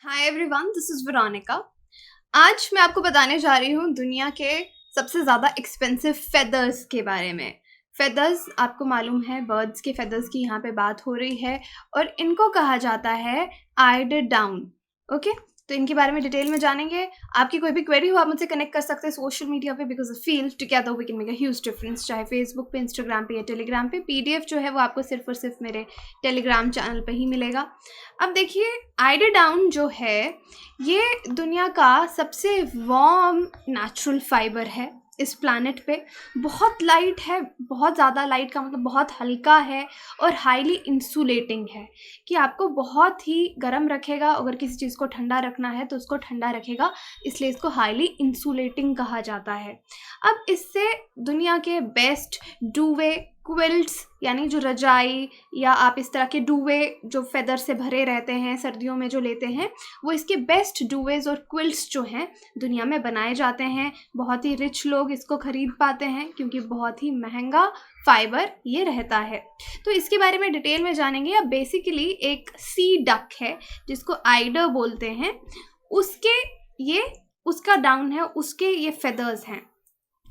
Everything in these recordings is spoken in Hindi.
Hi everyone, this is Veronica. आज मैं आपको बताने जा रही हूँ दुनिया के सबसे ज़्यादा एक्सपेंसिव फेदर्स के बारे में। फेदर्स आपको मालूम है, बर्ड्स के फेदर्स की यहाँ पे बात हो रही है और इनको कहा जाता है आइडर डाउन। ओके, तो इनके बारे में डिटेल में जानेंगे। आपकी कोई भी क्वेरी हो आप मुझसे कनेक्ट कर सकते हैं सोशल मीडिया पे, because I feel together we can make a huge difference. चाहे फेसबुक पे, इंस्टाग्राम पे या टेलीग्राम पे। पीडीएफ जो है वो आपको सिर्फ और सिर्फ मेरे टेलीग्राम चैनल पे ही मिलेगा। अब देखिए, आइडर डाउन जो है ये दुनिया का सबसे वार्म नेचुरल फाइबर है इस प्लैनेट पे। बहुत लाइट है, बहुत ज़्यादा लाइट का मतलब बहुत हल्का है और हाईली इंसुलेटिंग है कि आपको बहुत ही गर्म रखेगा। अगर किसी चीज़ को ठंडा रखना है तो उसको ठंडा रखेगा, इसलिए इसको हाईली इंसुलेटिंग कहा जाता है। अब इससे दुनिया के बेस्ट डुवे, क्विल्ट्स यानी जो रजाई या आप इस तरह के डुवे जो फेदर से भरे रहते हैं सर्दियों में जो लेते हैं, वो इसके बेस्ट डुवेज और क्विल्ट्स जो हैं दुनिया में बनाए जाते हैं। बहुत ही रिच लोग इसको ख़रीद पाते हैं क्योंकि बहुत ही महंगा फाइबर ये रहता है। तो इसके बारे में डिटेल में जानेंगे। अब बेसिकली एक सी डक है जिसको आइडर बोलते हैं, उसका डाउन है, उसके ये फेदर्स हैं।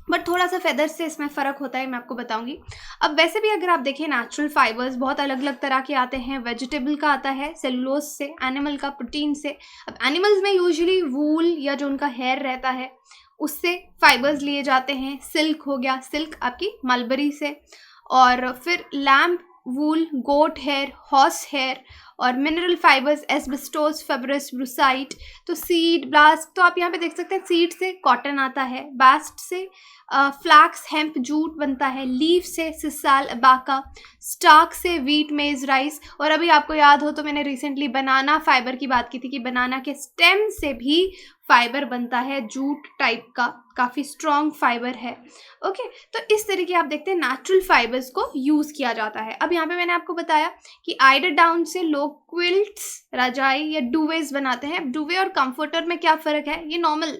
बट थोड़ा सा फेदर से इसमें फ़र्क होता है, मैं आपको बताऊंगी। अब वैसे भी अगर आप देखें, नेचुरल फाइबर्स बहुत अलग अलग तरह के आते हैं। वेजिटेबल का आता है, सेलुलोज से, एनिमल का प्रोटीन से। अब एनिमल्स में यूजुअली वूल या जो उनका हेयर रहता है उससे फाइबर्स लिए जाते हैं। सिल्क हो गया, सिल्क आपकी मलबरी से। और फिर लैम्प वूल, गोट हेयर, हॉर्स हेयर। और मिनरल फाइबर्स एस्बेस्टोस, फेब्रस, ब्रूसाइट। तो सीड, ब्लास्ट, तो आप यहाँ पे देख सकते हैं सीड से कॉटन आता है, बास्ट से फ्लैक्स, हेम्प, जूट बनता है, लीफ से सिसाल, अबाका, स्टार्क से वीट, मेज, राइस। और अभी आपको याद हो तो मैंने रिसेंटली बनाना फाइबर की बात की थी कि बनाना के स्टेम से भी फाइबर बनता है, जूट टाइप का, काफ़ी स्ट्रॉन्ग फाइबर है। ओके, तो इस तरीके आप देखते हैं नेचुरल फाइबर्स को यूज़ किया जाता है। अब यहाँ पे मैंने आपको बताया कि आइडर डाउन से लोग क्विल्ट्स, रजाई या डुवेज बनाते हैं। अब डुवे और कंफर्टर में क्या फ़र्क है, ये नॉर्मल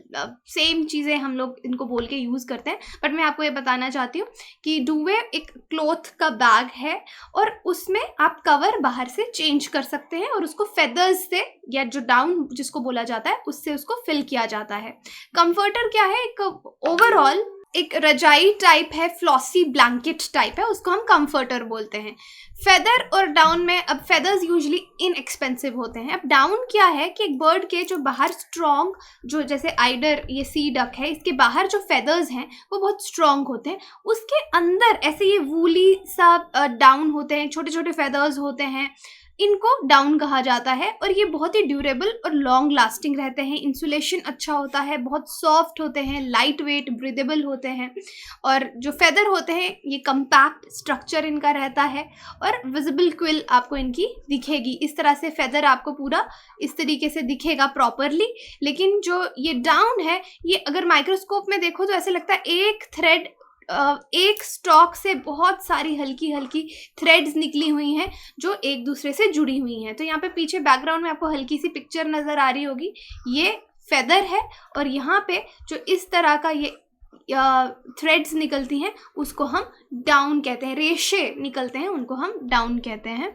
सेम चीज़ें हम लोग इनको बोल के यूज़ करते हैं। बट मैं आपको ये बताना चाहती हूँ कि डुवे एक क्लॉथ का बैग है और उसमें आप कवर बाहर से चेंज कर सकते हैं और उसको फेदर्स से या जो डाउन जिसको बोला जाता है उससे उसको फिल किया जाता है। कंफर्टर क्या है, एक ओवरऑल एक रजाई टाइप है, फ्लॉसी ब्लैंकेट टाइप है, उसको हम कंफर्टर बोलते हैं। फेदर और डाउन में, अब फेदर्स यूजुअली इनएक्सपेंसिव होते हैं। अब डाउन क्या है कि एक बर्ड के जो बाहर स्ट्रॉन्ग, जो जैसे आइडर, ये सी डक है, इसके बाहर जो फेदर्स हैं वो बहुत स्ट्रॉन्ग होते हैं। उसके अंदर ऐसे ये वूली सा डाउन होते हैं, छोटे छोटे फेदर्स होते हैं, इनको डाउन कहा जाता है। और ये बहुत ही ड्यूरेबल और लॉन्ग लास्टिंग रहते हैं, इंसुलेशन अच्छा होता है, बहुत सॉफ्ट होते हैं, लाइट वेट, ब्रीदेबल होते हैं। और जो फेदर होते हैं ये कम्पैक्ट स्ट्रक्चर इनका रहता है और विजिबल क्विल आपको इनकी दिखेगी। इस तरह से फेदर आपको पूरा इस तरीके से दिखेगा प्रॉपरली। लेकिन जो ये डाउन है, ये अगर माइक्रोस्कोप में देखो तो ऐसे लगता है एक थ्रेड, एक स्टॉक से बहुत सारी हल्की हल्की थ्रेड्स निकली हुई हैं जो एक दूसरे से जुड़ी हुई हैं। तो यहाँ पे पीछे बैकग्राउंड में आपको हल्की सी पिक्चर नज़र आ रही होगी, ये फेदर है। और यहाँ पे जो इस तरह का ये थ्रेड्स निकलती हैं उसको हम डाउन कहते हैं, रेशे निकलते हैं उनको हम डाउन कहते हैं।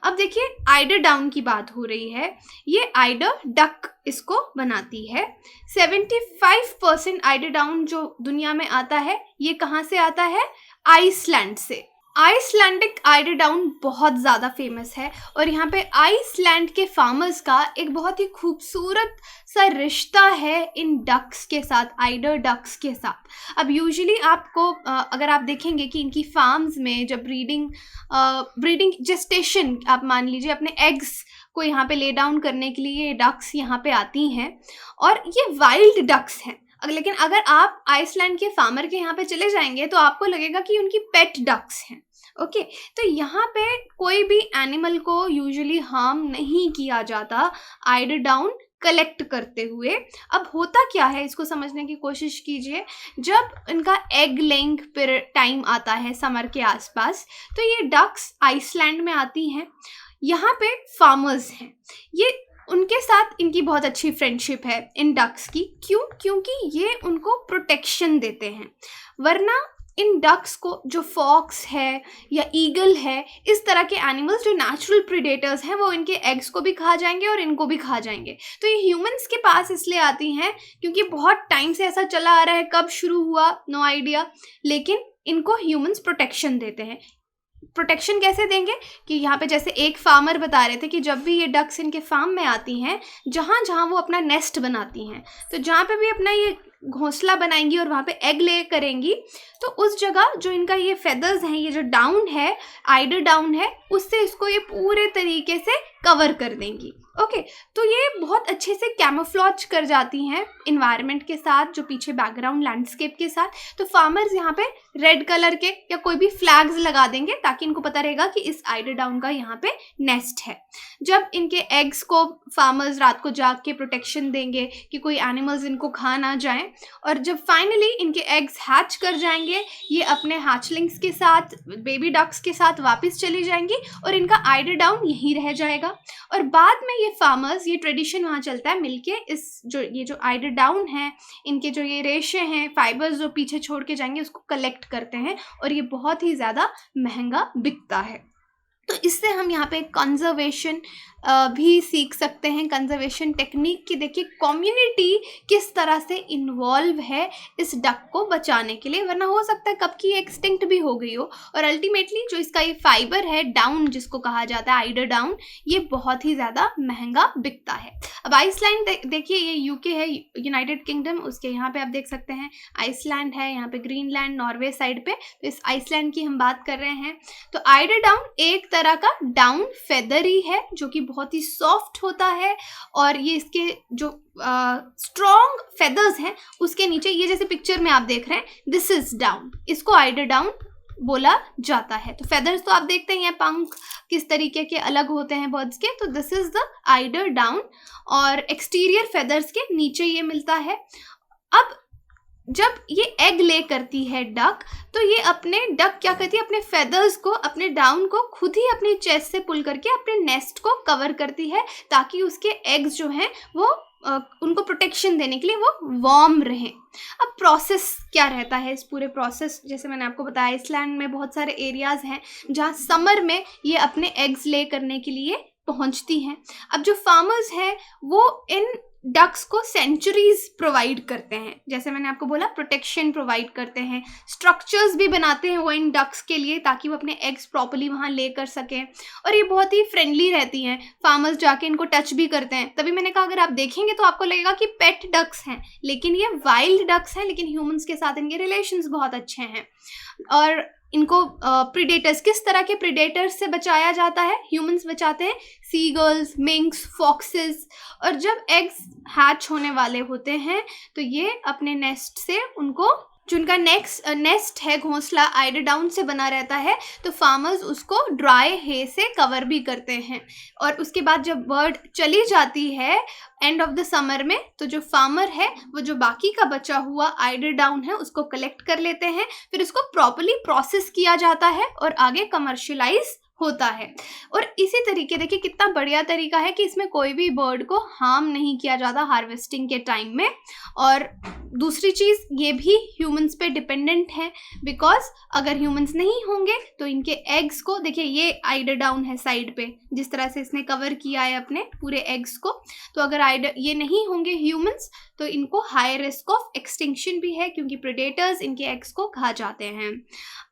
अब देखिए, आइडर डाउन की बात हो रही है, ये आइडर डक इसको बनाती है। 75% आइडर डाउन जो दुनिया में आता है ये कहाँ से आता है, आइसलैंड से। आइसलैंडिक आइडर डाउन बहुत ज़्यादा फेमस है और यहाँ पे आइसलैंड के फार्मर्स का एक बहुत ही खूबसूरत सा रिश्ता है इन डक्स के साथ, आइडर डक्स के साथ। अब यूजुअली आपको अगर आप देखेंगे कि इनकी फार्म्स में जब ब्रीडिंग जेस्टेशन, आप मान लीजिए अपने एग्स को यहाँ पे ले डाउन करने के लिए ये डक्स यहाँ पे आती हैं और ये वाइल्ड डक्स हैं। लेकिन अगर आप आइसलैंड के फार्मर के यहाँ पे चले जाएंगे तो आपको लगेगा कि उनकी पेट डक्स हैं। ओके, तो यहाँ पे कोई भी एनिमल को यूजुअली हार्म नहीं किया जाता आइडर डाउन कलेक्ट करते हुए। अब होता क्या है, इसको समझने की कोशिश कीजिए। जब इनका एग लेइंग टाइम आता है समर के आसपास, तो ये डक्स आइसलैंड में आती हैं। यहाँ पे फार्मर्स हैं, ये उनके साथ इनकी बहुत अच्छी फ्रेंडशिप है इन डक्स की। क्यों? क्योंकि ये उनको प्रोटेक्शन देते हैं। वरना इन डक्स को जो फॉक्स है या ईगल है, इस तरह के एनिमल्स जो नेचुरल प्रीडेटर्स हैं, वो इनके एग्स को भी खा जाएंगे और इनको भी खा जाएंगे। तो ये ह्यूमंस के पास इसलिए आती हैं क्योंकि बहुत टाइम से ऐसा चला आ रहा है, कब शुरू हुआ नो आइडिया, लेकिन इनको ह्यूमंस प्रोटेक्शन देते हैं। प्रोटेक्शन कैसे देंगे कि यहाँ पे जैसे एक फार्मर बता रहे थे कि जब भी ये डक्स इनके फार्म में आती हैं, जहाँ जहाँ वो अपना नेस्ट बनाती हैं, तो जहाँ पे भी अपना ये घोंसला बनाएंगी और वहाँ पे एग ले करेंगी, तो उस जगह जो इनका ये फेदर्स हैं, ये जो डाउन है, आइडर डाउन है, उससे इसको ये पूरे तरीके से कवर कर देंगी। ओके, तो ये बहुत अच्छे से कैमोफ्लॉज कर जाती हैं इन्वायरमेंट के साथ, जो पीछे बैकग्राउंड लैंडस्केप के साथ। तो फार्मर्स यहाँ पे रेड कलर के या कोई भी फ्लैग्स लगा देंगे ताकि इनको पता रहेगा कि इस आइडर डाउन का यहाँ पे नेस्ट है। जब इनके एग्स को फार्मर्स रात को जाग के प्रोटेक्शन देंगे कि कोई एनिमल्स इनको खा ना जाए, और जब फाइनली इनके एग्स हैच कर जाएंगे, ये अपने हैचलिंग्स के साथ, बेबी डक्स के साथ वापस चली जाएंगी और इनका आइडर डाउन यहीं रह जाएगा। और बाद में ये फार्मर्स, ये ट्रेडिशन वहाँ चलता है मिलके, इस ये जो आइडर डाउन है, इनके जो ये रेशे हैं, फाइबर्स जो पीछे छोड़ के जाएंगे, उसको कलेक्ट करते हैं और ये बहुत ही ज़्यादा महंगा बिकता है। तो इससे हम यहाँ पे कंजर्वेशन भी सीख सकते हैं, कंजर्वेशन टेक्निक की। देखिए कम्युनिटी किस तरह से इन्वॉल्व है इस डक को बचाने के लिए, वरना हो सकता है कब की एक्सटिंक्ट भी हो गई हो। और अल्टीमेटली जो इसका ये फाइबर है, डाउन जिसको कहा जाता है, आइडर डाउन, ये बहुत ही ज़्यादा महंगा बिकता है। अब आइसलैंड देखिए, ये यूके है, यूनाइटेड किंगडम, उसके यहाँ पे आप देख सकते हैं आइसलैंड है, यहाँ पे ग्रीनलैंड, नॉर्वे साइड पे। तो इस आइसलैंड की हम बात कर रहे हैं। तो आइडर डाउन एक तरह का डाउन फेदर ही है जो कि बहुत ही सॉफ्ट होता है, और ये इसके जो स्ट्रॉन्ग फेदर्स हैं उसके नीचे, ये जैसे पिक्चर में आप देख रहे हैं, दिस इज डाउन, इसको आइडर डाउन बोला जाता है। तो फेदर्स तो आप देखते हैं, पंख किस तरीके के अलग होते हैं बर्ड्स के, तो दिस इज द आइडर डाउन, और एक्सटीरियर फेदर्स के नीचे ये मिलता है। अब जब ये एग ले करती है डक, तो ये अपने डक क्या करती है, अपने फेदर्स को, अपने डाउन को खुद ही अपनी चेस्ट से पुल करके अपने नेस्ट को कवर करती है, ताकि उसके एग्स जो हैं वो उनको प्रोटेक्शन देने के लिए वो वार्म रहें। अब प्रोसेस क्या रहता है, इस पूरे प्रोसेस, जैसे मैंने आपको बताया, आइसलैंड में बहुत सारे एरियाज़ हैं जहाँ समर में ये अपने एग्स ले करने के लिए पहुँचती हैं। अब जो फार्मर्स हैं वो इन डक्स को सेंचुरीज प्रोवाइड करते हैं, जैसे मैंने आपको बोला, प्रोटेक्शन प्रोवाइड करते हैं, स्ट्रक्चर्स भी बनाते हैं वो इन डक्स के लिए, ताकि वो अपने एग्स प्रॉपर्ली वहाँ ले कर सकें। और ये बहुत ही फ्रेंडली रहती हैं, फार्मर्स जाके इनको टच भी करते हैं। तभी मैंने कहा अगर आप देखेंगे तो आपको लगेगा कि पेट डक्स हैं, लेकिन ये वाइल्ड डक्स हैं, लेकिन ह्यूमंस के साथ इनके रिलेशंस बहुत अच्छे हैं। और इनको प्रीडेटर्स, किस तरह के प्रीडेटर्स से बचाया जाता है, ह्यूमंस बचाते हैं, सीगल्स, मिंक्स, फॉक्सेस। और जब एग्स हैच होने वाले होते हैं तो ये अपने नेस्ट से उनको, जो उनका नेस्ट है, घोंसला आइडर डाउन से बना रहता है, तो फार्मर्स उसको ड्राई हे से कवर भी करते हैं। और उसके बाद जब बर्ड चली जाती है एंड ऑफ द समर में, तो जो फार्मर है वो जो बाकी का बचा हुआ आइडर डाउन है उसको कलेक्ट कर लेते हैं, फिर उसको प्रॉपर्ली प्रोसेस किया जाता है और आगे कमर्शियलाइज होता है। और इसी तरीके, देखिए कितना बढ़िया तरीका है कि इसमें कोई भी बर्ड को हार्म नहीं किया जाता हार्वेस्टिंग के टाइम में। और दूसरी चीज़, ये भी ह्यूमंस पे डिपेंडेंट है, बिकॉज अगर ह्यूमंस नहीं होंगे तो इनके एग्स को, देखिए ये आइडर डाउन है साइड पे, जिस तरह से इसने कवर किया है अपने पूरे एग्स को, तो अगर ये नहीं होंगे ह्यूमंस तो इनको हाई रिस्क ऑफ एक्सटिंक्शन भी है, क्योंकि प्रेडेटर्स इनके एग्स को खा जाते हैं।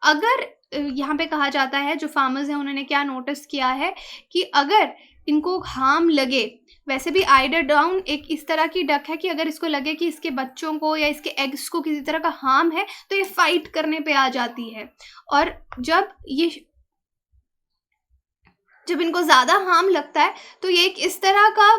अगर यहाँ पे कहा जाता है, जो फार्मर्स हैं उन्होंने क्या नोटिस किया है कि अगर इनको हार्म लगे, वैसे भी आइडर डाउन एक इस तरह की डक है कि अगर इसको लगे कि इसके बच्चों को या इसके एग्स को किसी तरह का हार्म है तो ये फाइट करने पे आ जाती है। और जब इनको ज़्यादा हार्म लगता है तो ये एक इस तरह का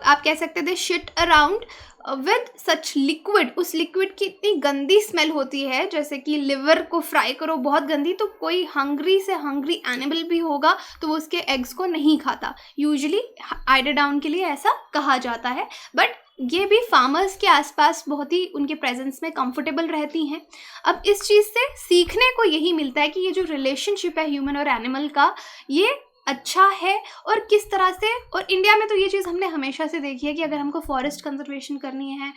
आप कह सकते थे shit around with such liquid, उस लिक्विड की इतनी गंदी स्मेल होती है, जैसे कि लिवर को फ्राई करो बहुत गंदी, तो कोई हंग्री से हंग्री एनिमल भी होगा तो वो उसके एग्स को नहीं खाता। यूजुअली आइडर डाउन के लिए ऐसा कहा जाता है, बट ये भी फार्मर्स के आसपास बहुत ही उनके प्रेजेंस में कंफर्टेबल रहती हैं। अब इस चीज़ से सीखने को यही मिलता है कि ये जो रिलेशनशिप है ह्यूमन और एनिमल का, ये अच्छा है और किस तरह से। और इंडिया में तो ये चीज़ हमने हमेशा से देखी है कि अगर हमको फॉरेस्ट कंजर्वेशन करनी है,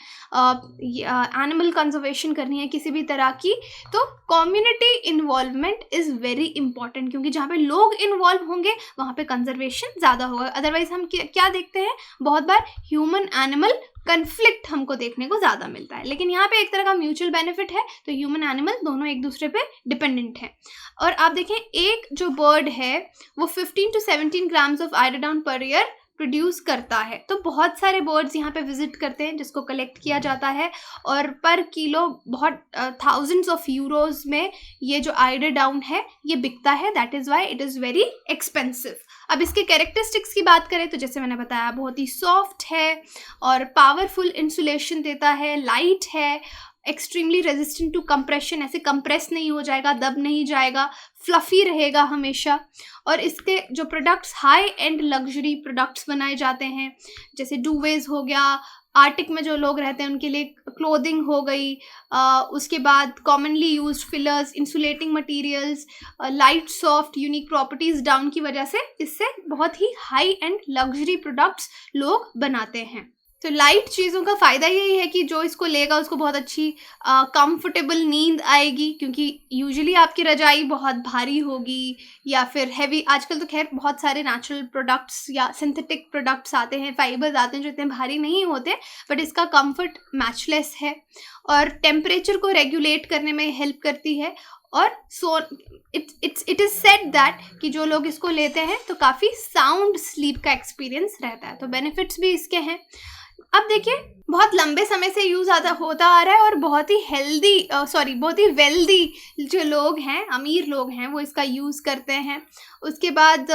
एनिमल कंजर्वेशन करनी है किसी भी तरह की, तो community involvement is very important, क्योंकि जहाँ पे लोग इन्वॉल्व होंगे वहाँ पे कंजर्वेशन ज़्यादा होगा। अदरवाइज हम क्या देखते हैं, बहुत बार ह्यूमन एनिमल कन्फ्लिक्ट हमको देखने को ज़्यादा मिलता है। लेकिन यहाँ पे एक तरह का म्यूचुअल बेनिफिट है, तो ह्यूमन एनिमल दोनों एक दूसरे पे डिपेंडेंट हैं। और आप देखें, एक जो बर्ड है वो 15 to 17 grams of iodine per year produce करता है। तो बहुत सारे बर्ड्स यहाँ पे विजिट करते हैं जिसको कलेक्ट किया जाता है, और पर किलो बहुत थाउजेंड्स ऑफ यूरोज में ये जो आयोडीन है ये बिकता है। That is why it is very expensive. अब इसके कैरेक्टरिस्टिक्स की बात करें तो जैसे मैंने बताया, बहुत ही सॉफ्ट है और पावरफुल इंसुलेशन देता है, लाइट है, एक्सट्रीमली रेजिस्टेंट टू कंप्रेशन, ऐसे कंप्रेस नहीं हो जाएगा, दब नहीं जाएगा, फ्लफ़ी रहेगा हमेशा। और इसके जो products high and luxury products बनाए जाते हैं, जैसे डुवेज हो गया, आर्टिक में जो लोग रहते हैं उनके लिए क्लोथिंग हो गई, उसके बाद commonly used fillers, insulating materials, light soft unique properties down की वजह से इससे बहुत ही हाई एंड लग्जरी प्रोडक्ट्स लोग बनाते हैं। तो लाइट चीज़ों का फ़ायदा यही है कि जो इसको लेगा उसको बहुत अच्छी कंफर्टेबल नींद आएगी, क्योंकि यूजुअली आपकी रजाई बहुत भारी होगी या फिर हैवी। आजकल तो खैर बहुत सारे नेचुरल प्रोडक्ट्स या सिंथेटिक प्रोडक्ट्स आते हैं, फाइबर्स आते हैं जो इतने भारी नहीं होते, बट इसका कंफर्ट मैचलेस है और टेम्परेचर को रेगुलेट करने में हेल्प करती है। और so it is said that कि जो लोग इसको लेते हैं तो काफ़ी साउंड स्लीप का एक्सपीरियंस रहता है। तो बेनिफिट्स भी इसके हैं। अब देखिए, बहुत लंबे समय से यूज़ होता आ रहा है और बहुत ही वेल्दी जो लोग हैं, अमीर लोग हैं, वो इसका यूज़ करते हैं। उसके बाद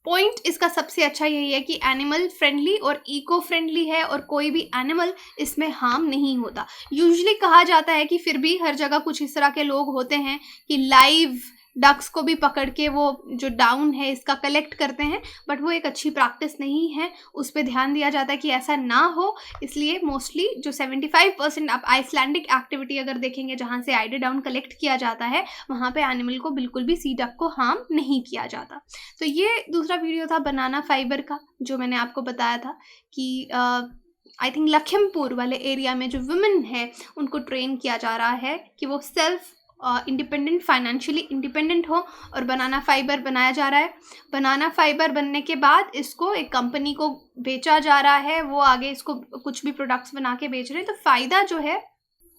पॉइंट इसका सबसे अच्छा यही है कि एनिमल फ्रेंडली और इको फ्रेंडली है और कोई भी एनिमल इसमें हार्म नहीं होता। यूजुअली कहा जाता है कि फिर भी हर जगह कुछ इस तरह के लोग होते हैं कि लाइव डक्स को भी पकड़ के वो जो डाउन है इसका कलेक्ट करते हैं, बट वो एक अच्छी प्रैक्टिस नहीं है। उस पर ध्यान दिया जाता है कि ऐसा ना हो, इसलिए मोस्टली जो 75% आप आइसलैंडिक एक्टिविटी अगर देखेंगे जहाँ से आयोडीन कलेक्ट किया जाता है, वहाँ पे एनिमल को बिल्कुल भी सी डक को हार्म नहीं किया जाता। तो ये दूसरा वीडियो था बनाना फाइबर का, जो मैंने आपको बताया था कि आई थिंक लखीमपुर वाले एरिया में जो वुमेन है उनको ट्रेन किया जा रहा है कि वो सेल्फ इंडिपेंडेंट, फाइनेंशियली इंडिपेंडेंट हो, और बनाना फाइबर बनाया जा रहा है। बनाना फाइबर बनने के बाद इसको एक कंपनी को बेचा जा रहा है, वो आगे इसको कुछ भी प्रोडक्ट्स बना के बेच रहे हैं। तो फ़ायदा जो है,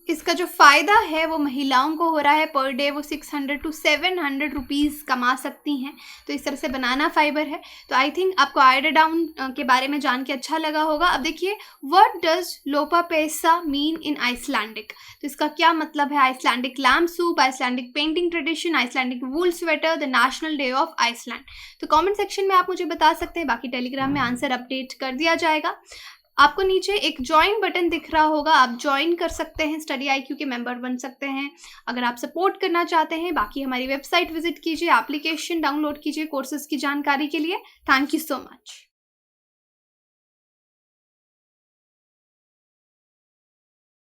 इसका जो फ़ायदा है वो महिलाओं को हो रहा है। पर डे वो 600 to 700 रुपीज़ कमा सकती हैं। तो इस तरह से बनाना फाइबर है। तो आई थिंक आपको आयोडीन के बारे में जान के अच्छा लगा होगा। अब देखिए, what does lopapeysa mean in Icelandic. तो इसका क्या मतलब है? Icelandic lamb soup, Icelandic painting tradition, Icelandic wool sweater, the national day of Iceland. तो कॉमेंट सेक्शन में आप मुझे बता सकते हैं, बाकी टेलीग्राम में आंसर अपडेट कर दिया जाएगा। आपको नीचे एक ज्वाइन बटन दिख रहा होगा, आप ज्वाइन कर सकते हैं, स्टडी IQ के मेंबर बन सकते हैं अगर आप सपोर्ट करना चाहते हैं। बाकी हमारी वेबसाइट विजिट कीजिए, एप्लीकेशन डाउनलोड कीजिए कोर्सेज की जानकारी के लिए। Thank you so much.